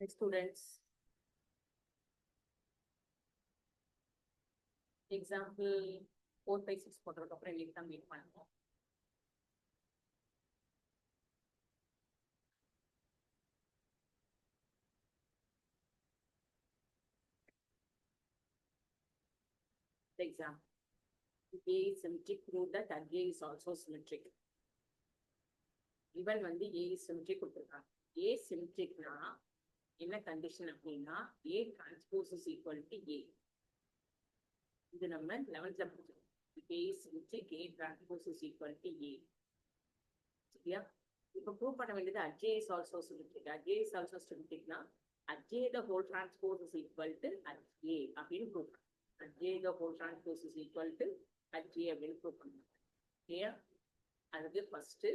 Students, example 4, 5, 6 போட்டதுக்கு அப்புறம் இன்னைக்கு தான் மீட் பண்ணுவோம். The example A is symmetric, prove that A is also symmetric. இவன் வந்து A is symmetric கொடுத்துருக்கான். A symmetricனா என்ன கண்டிஷன் அப்படின்னா A transpose is equal to A. இது நம்ம 11th படிச்சோம். A is symmetric, A transpose is equal to A. சரியா? இப்போ ப்ரூவ் பண்ண வேண்டியது J is also symmetric. J is also symmetricனா J the whole transpose is equal to A அப்படின்னு prove பண்ணணும். J the whole transpose is equal to J அப்படின்னு prove பண்ணணும். சரியா? அதுக்கு first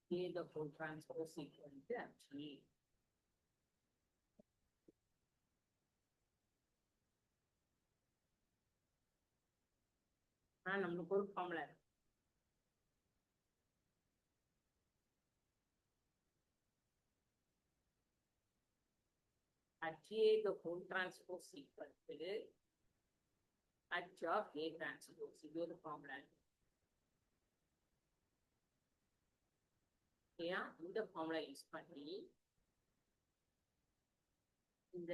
J the whole transpose equal to J. நம்மளுக்கு ஒரு formula இருக்கு. J the whole transpose equal to H of A transpose. இது ஒரு ஃபார்முலா இருக்கு. இந்த ஃபார்முலா யூஸ் பண்ணி இந்த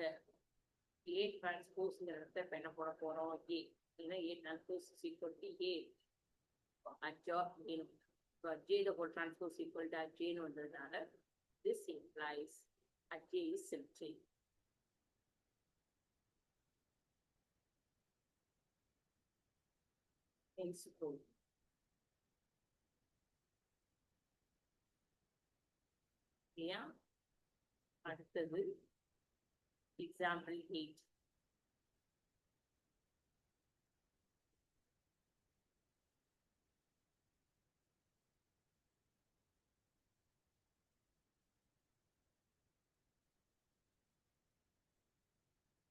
A transpose இப்ப என்ன போட போறோம்? A. ஏன்னா A transpose is equal to A. H of A. So J the whole transpose equal to J ன்னு வந்ததுனால this implies J is symmetric. Hence proof. அடுத்தது example 8.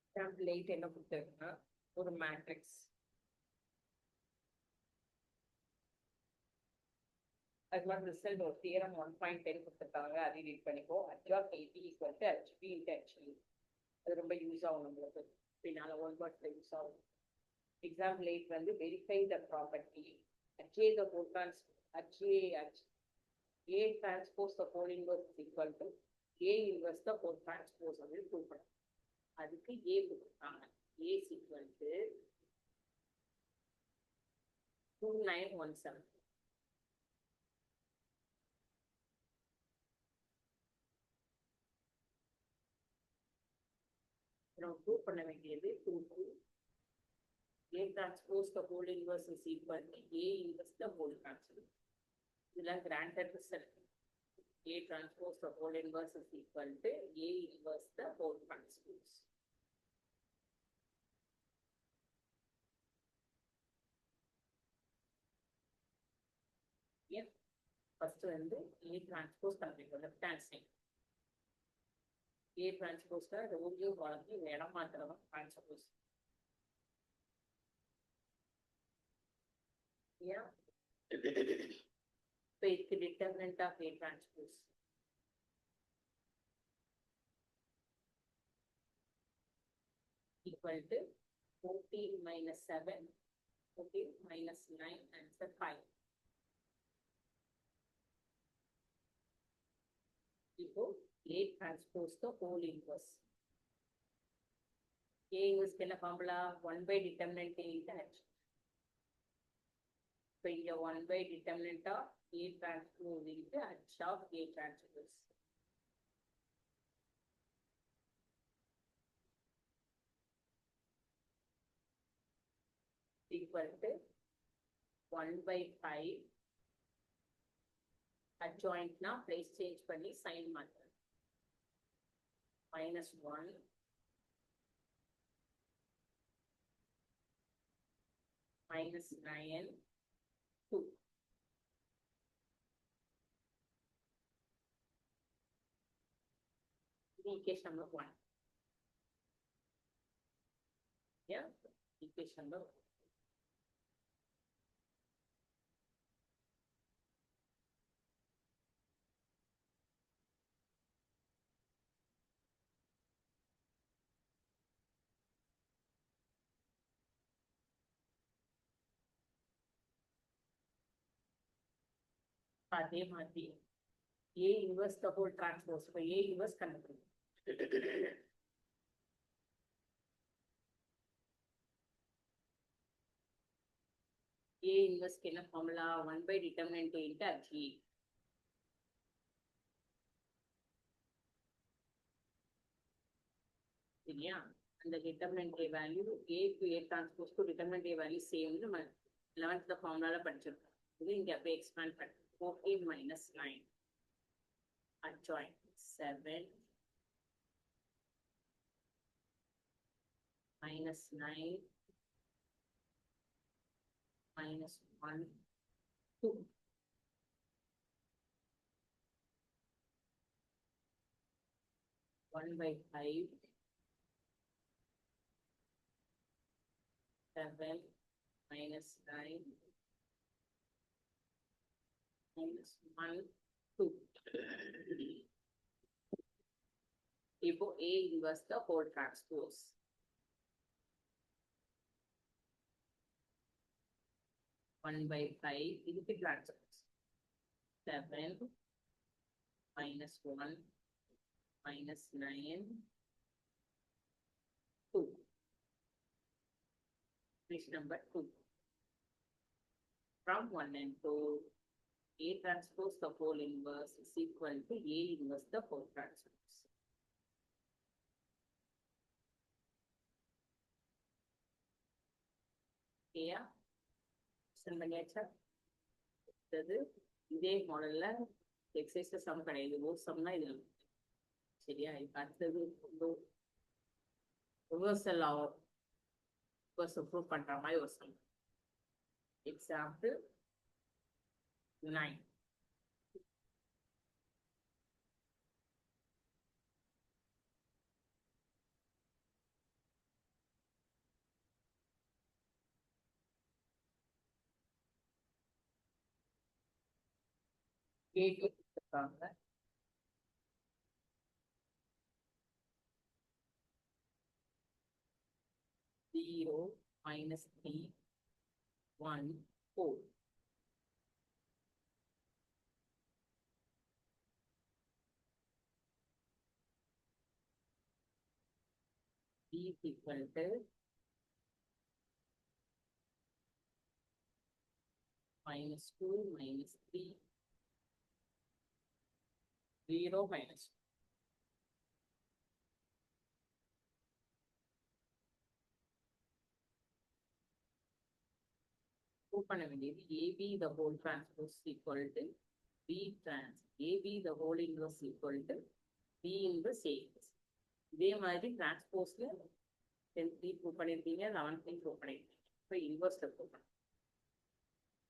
Example 8 என்ன கொடுத்திருக்குன்னா ஒரு மேட்ரிக்ஸ். அது மாதிரி ரிசல்ட் ஒரு தியரம் 1.10 கொடுத்துருக்காங்க. அதை ரீட் பண்ணிக்கோ. H of AB equal to HB into HE. அது ரொம்ப யூஸ் ஆகும் நம்மளுக்கு. பின்னால 1 வேர்ட்ல யூஸ் ஆகும். எக்ஸாம்பிள் 8 வந்து verify the property J the whole A transpose the whole inverse is equal to A inverse the whole transpose அப்படின்னு prove பண்ணணும். அதுக்கு A கொடுத்துருக்காங்க. A is equal to 2917. நம்ம ப்ரூவ் பண்ண வேண்டியது 2 A transpose the whole inverse is equal to A inverse the whole transpose. இதெல்லாம் granted result. A transpose the whole inverse is equal to A inverse the whole transpose. First வந்து A transpose கண்டுபிடிக்கும் left hand side. A transpose ல ரோவையோ காலத்தையும் இடம் மாத்திரமா transpose. So it's the determinant of A transpose. Equal to 14 minus 7, 14 minus 9, answer 5. இப்போ A transpose the whole inverse. A inverse என்ன formula? 1 by determinant A into H. So இங்க 1 by determinant of A transpose into H of A transpose. Equal to 1 by 5. Adjoint na place change பண்ணி sign மாத்து. Minus 1 minus 9 2. Equation number 1. Yeah, equation number அதே மாதிரி A inverse the whole transpose. இப்போ A inverse கண்டுபிடிக்கும். A inverse என்ன formula 1 by determinant A into G. சரியா? அந்த determinant A value A to A transpose to determinant A value same நம்ம 11th ஃபார்முலால படிச்சிருக்கோம். இது இங்க அப்படியே எக்ஸ்பேண்ட் பண்ணி 14 minus 9 adjoint 7 minus 9 minus 1 2 1 by 5 7 minus 9 minus 1 2. இப்போ A inverse the whole transpose. One by 5 இதுக்கு transpose. 7 minus 1 minus 9 2. Page number 2. From 1 and 2, A transpose the whole inverse is equal to A inverse the whole transpose. Okay, பண்ணியாச்சா? இதே மாடல்ல exercise some கிடையாது, ஒரு சம்னா இது. சரியா? இப்ப அடுத்தது ரிவர்சல் ப்ரூவ் பண்ற மாதிரி ஒரு சம். எக்ஸாம்பிள் 9. கொடுத்துருக்காங்க. Zero minus 3 1 4. B is equal to minus 2 minus 3 0 minus 2. Prove பண்ண வேண்டியது AB the whole transpose equal to B trans AB the whole inverse equal to B inverse A. இதே மாதிரி டிரான்ஸ்போஸ்ல 10th prove பண்ணிருக்கீங்க, 11th prove பண்ணிருக்கீங்க. இப்போ இன்வெர்ஸ்ல prove பண்ணுங்க.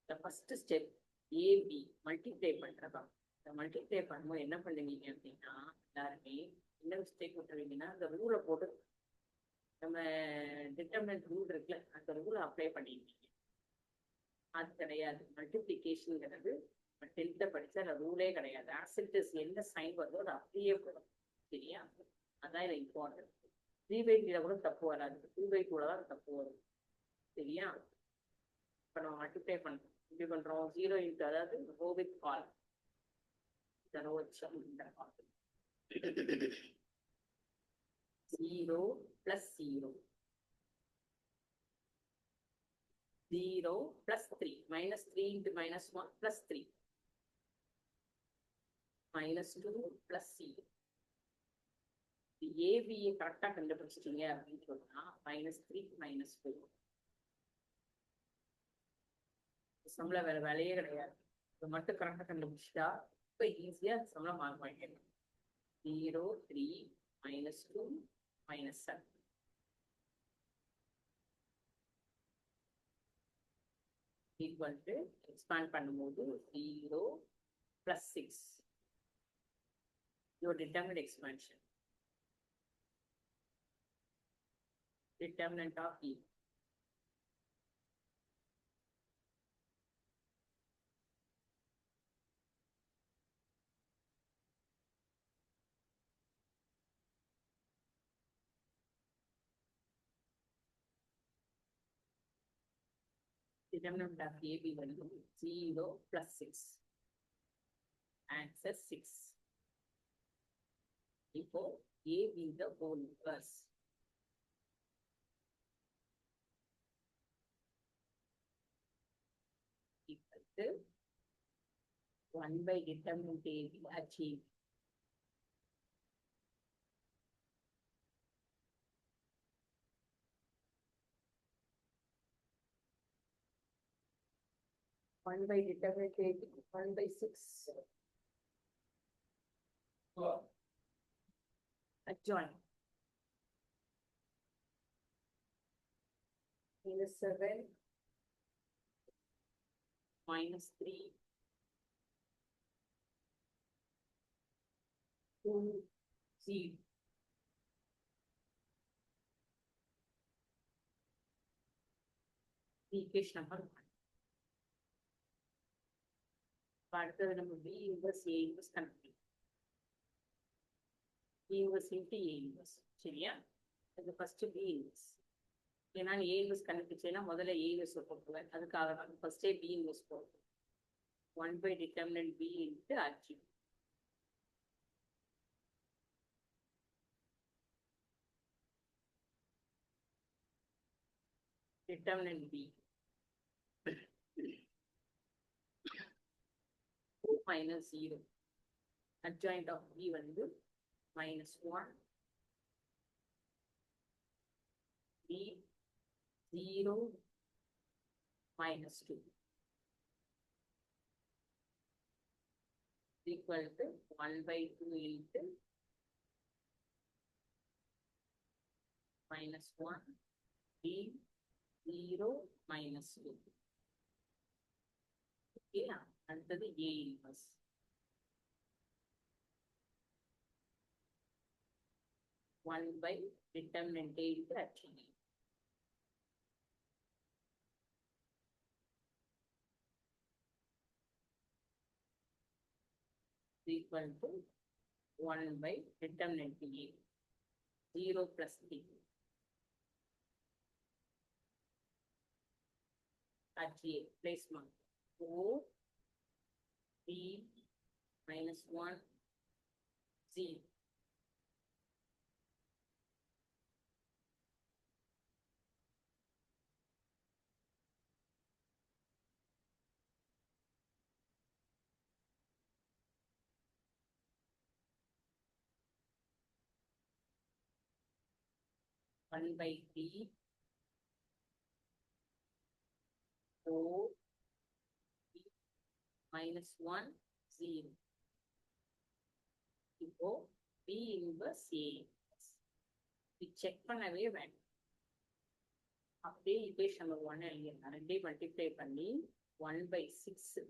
The first step AB multiply பண்றதா. இந்த மல்டிப்ளை பண்ணும்போது என்ன பண்ணுவீங்க அப்படின்னா, எல்லாருமே என்ன மிஸ்டேக் விட்டுருவீங்கன்னா, இந்த ரூலை போட்டு நம்ம டிட்டர்மினன்ட் ரூல் இருக்குல்ல, அந்த ரூலை அப்ளை பண்ணிருக்கீங்க. அது கிடையாது. மல்டிப்ளிகேஷன்ங்கிறது 10th படிச்சா அந்த ரூலே கிடையாது. ஆசிட்டஸ் என்ன சைன் வருதோ அது அப்படியே போடும். சரியா? அதான் இது இம்பார்ட்டன்ட். 3/3 கூட தப்பு வராது, 2/2 தான் தப்பு வரும். சரியா? இப்போ நம்ம மல்டிப்ளை பண்றோம். எப்படி பண்றோம்? 0 இன்ட்டு, அதாவது ரோ வித் காலம். இந்த ரோ வச்சு 0 plus 0 0 plus 3 minus 3 into minus 1 plus 3 minus 2 plus 0. AB கரெக்டா கண்டுபிடிச்சிட்டீங்க அப்படின்னு சொன்னா -3 -4. சம்பள வேற வேலையே கிடையாது. இது மட்டும் கரெக்டா கண்டுபிடிச்சிட்டா இப்ப ஈஸியா சம்பள மார்க் வாங்கிடலாம். 0 3 -2 -7. ஈக்குவல் டு எக்ஸ்பேண்ட் பண்ணும்போது 0 plus 6. Your determined expansion. determinant of E. Determinant of AB வந்து 0 plus 6. Answer 6. இப்போ AB the whole inverse. Equal to 1 by determinant AB achieved. One by determinant AB, 1 by 6. Adjoin. Minus 7. Minus 3. 2. 0. Equation number 1. அடுத்தது நம்ம B inverse A inverse கண்டுபிடிக்கணும். B inverse into A inverse. சரியா? அது first B inverse. ஏன்னா A inverse கண்டுபிடிச்சேன்னா முதல்ல A inverse போட்டுருவேன். அதுக்காக தான் first B inverse போடுறேன். 1 by determinant B into RG. Determinant B. 2 minus 0. Adjoint of B வந்து minus 1. B 0 minus 2. Equal to 1 by 2 into minus 1. B 0 minus 2. Okay, அடுத்தது A inverse. One by determinant A into actually. Equal to 1 by determinant A. 0 plus 3. Actually, placement. 4. B minus 1. 0. One by 3. 4. B minus 1. 0. இப்போ B inverse A inverse. இது check பண்ணவே வேண்டாம். அப்படியே equation number 1 எழுதிடலாம். ரெண்டே multiply பண்ணி 1 by 6.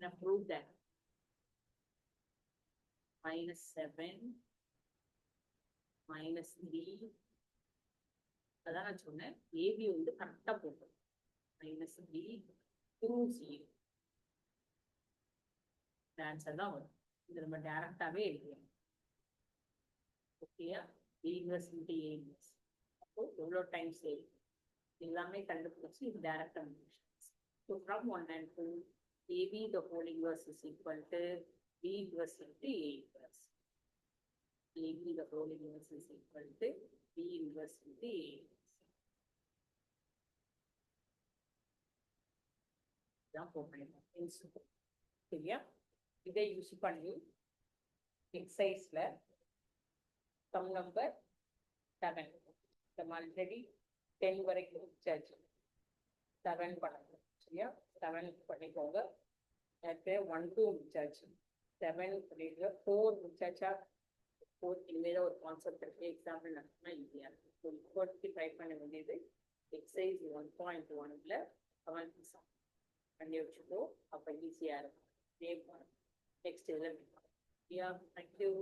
Now prove that. Minus 7. Minus 3. அதான் நான் சொன்னேன். AB வந்து கரெக்டா போட்டோம். Minus 3. 2 0. ஆன்சர் தான் வரும். இது நம்ம டைரக்டாவே எழுதலாம். ஓகேயா? B inverse into A inverse. அப்போ எவ்வளோ டைம்ஸ் எல்லாமே கண்டுபிடிச்சு இது டைரக்ட் கண்டுபிடிச்சு. So from 1 and 2, AB the whole inverse is equal to B inverse into A inverse. AB the whole inverse is equal to B inverse into A inverse. தான் போகணும். சரியா? இதை யூஸ் பண்ணி எக்ஸசைஸ்ல சம் நம்பர் 7 நம்ம already 10 வரைக்கும் முடிச்சாச்சு. 7 பண்ணணும். சரியா? 7 பண்ணிக்கோங்க. அடுத்து 1 2 முடிச்சாச்சு. 7 பண்ணிட்டு 4 முடிச்சாச்சா? 4 இனிமேல் ஒரு கான்செப்ட் இருக்கு. எக்ஸாம்பிள் நடத்தினா ஈஸியா இருக்கும். ஸோ இப்போதைக்கு ட்ரை பண்ண வேண்டியது எக்ஸசைஸ் 1.1ல 7 பண்ணி வச்சுக்கோ. அப்போ ஈஸியா இருக்கும். நெக்ஸ்ட் இதில். Yeah, thank you.